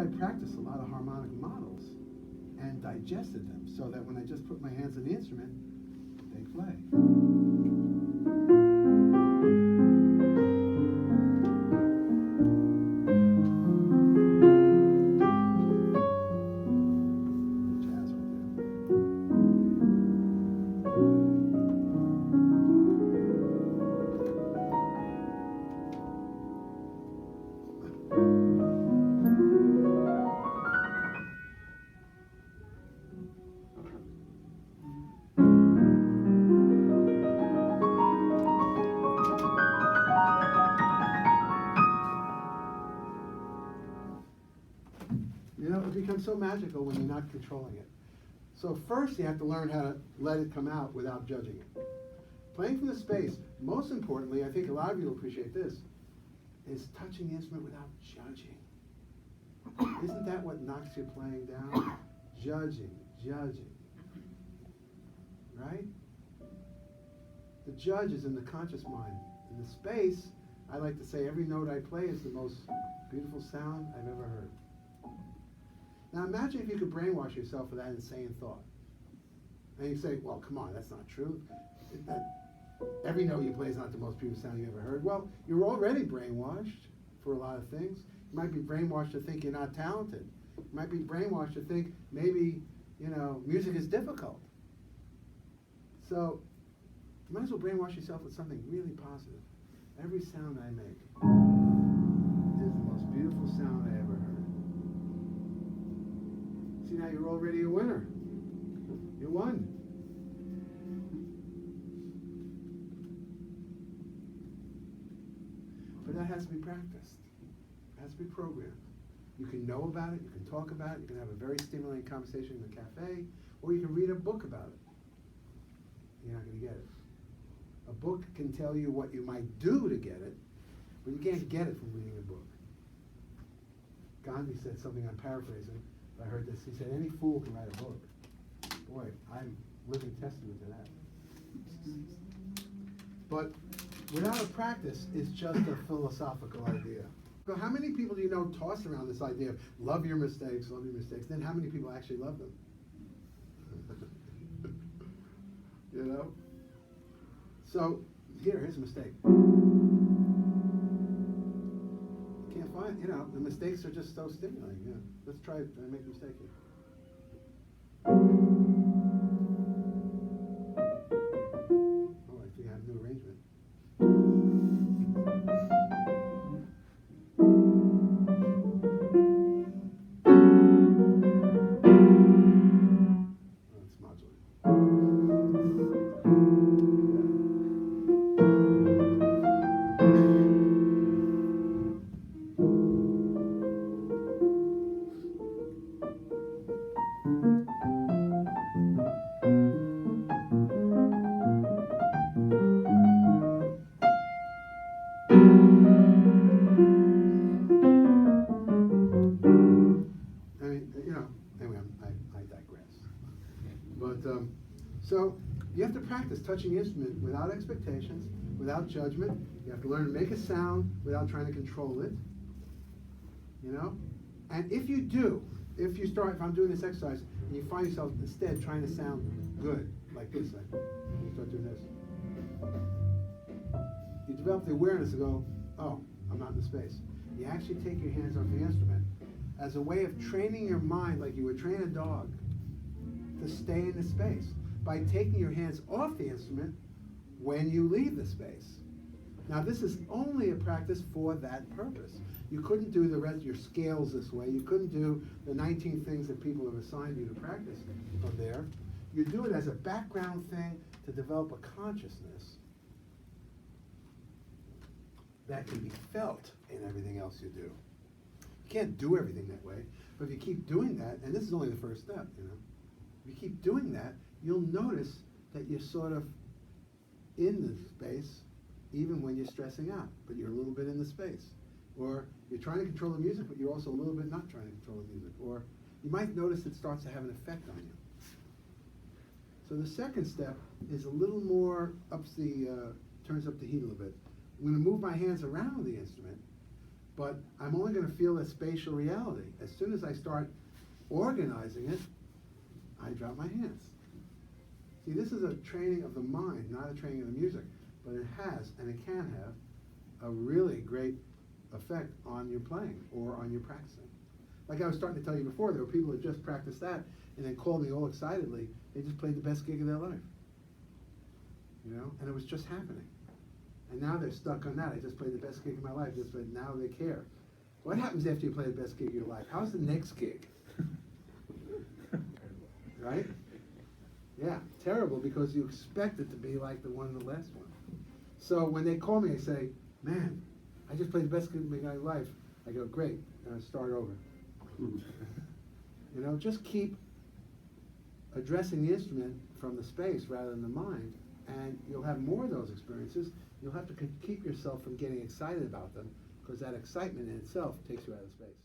I practiced a lot of harmonic models and digested them so that when I just put my hands on the instrument, they play. Jazz right it becomes so magical when you're not controlling it. So first you have to learn how to let it come out without judging it. Playing from the space, most importantly, I think a lot of you will appreciate this, is touching the instrument without judging. Isn't that what knocks your playing down? Judging. Right? The judge is in the conscious mind. In the space, I like to say every note I play is the most beautiful sound I've ever heard. Now imagine if you could brainwash yourself with that insane thought. And you say, well, come on, that's not true. Every note you play is not the most beautiful sound you ever heard. Well, you're already brainwashed for a lot of things. You might be brainwashed to think you're not talented. You might be brainwashed to think maybe, music is difficult. So you might as well brainwash yourself with something really positive. Every sound I make is the most beautiful sound I ever heard. See, now you're already a winner. You won. But that has to be practiced. It has to be programmed. You can know about it, you can talk about it, you can have a very stimulating conversation in the cafe, or you can read a book about it. You're not going to get it. A book can tell you what you might do to get it, but you can't get it from reading a book. Gandhi said something, I'm paraphrasing, I heard this. He said, any fool can write a book. Boy, I'm living testament to that. But without a practice, it's just a philosophical idea. So how many people do you know toss around this idea of love your mistakes, then how many people actually love them? So, here's a mistake. Can't find, the mistakes are just so stimulating. Let's try it and make a mistake here. Oh, I think I have a new arrangement. Oh, it's modulated. I digress. But, so you have to practice touching the instrument without expectations, without judgment. You have to learn to make a sound without trying to control it. And if you I'm doing this exercise, and you find yourself instead trying to sound good, like this, you start doing this. You develop the awareness to go, oh, I'm not in the space. You actually take your hands off the instrument as a way of training your mind like you would train a dog to stay in the space by taking your hands off the instrument when you leave the space. Now this is only a practice for that purpose. You couldn't do the rest of your scales this way. You couldn't do the 19 things that people have assigned you to practice from there. You do it as a background thing to develop a consciousness that can be felt in everything else you do. You can't do everything that way, but if you keep doing that, and this is only the first step, if you keep doing that, you'll notice that you're sort of in the space even when you're stressing out, but you're a little bit in the space. Or you're trying to control the music, but you're also a little bit not trying to control the music. Or you might notice it starts to have an effect on you. So the second step is a little more turns up the heat a little bit. I'm going to move my hands around the instrument, but I'm only going to feel that spatial reality. As soon as I start organizing it, I drop my hands. See, this is a training of the mind, not a training of the music, but it has, and it can have, a really great effect on your playing or on your practicing. Like I was starting to tell you before, there were people that just practiced that and then called me all excitedly. They just played the best gig of their life. You know, and it was just happening. And now they're stuck on that. I just played the best gig of my life. Just played, now they care. What happens after you play the best gig of your life? How's the next gig? Right? Yeah, terrible, because you expect it to be like the one in the last one. So when they call me, I say, man, I just played the best gig of my life. I go, great, start over. You know, just keep addressing the instrument from the space rather than the mind, and you'll have more of those experiences. You'll have to keep yourself from getting excited about them, because that excitement in itself takes you out of space.